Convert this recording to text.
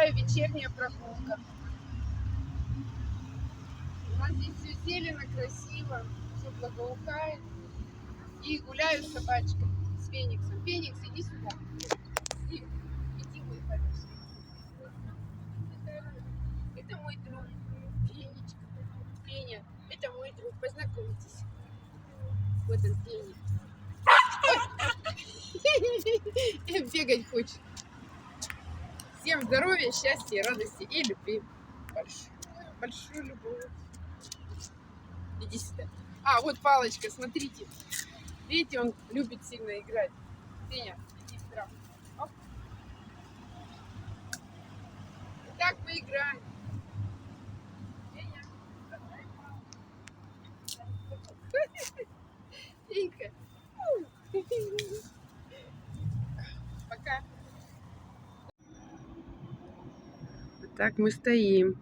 Гуляю, вечерняя прогулка. У нас здесь все зелено, красиво, все благоухает. И гуляю с собачкой, с Фениксом. Феникс, иди сюда. Иди, мой хороший. Это мой друг. Фенечка. Феня, это мой друг. Познакомьтесь. Вот он, Феня. Бегать хочет. Всем здоровья, счастья, радости и любви. Большую любовь. Иди сюда. А, вот палочка, смотрите. Видите, он любит сильно играть. Феня, иди сюда. Оп. Так мы играем. Феня. Фенька. Пока. Вот так мы стоим.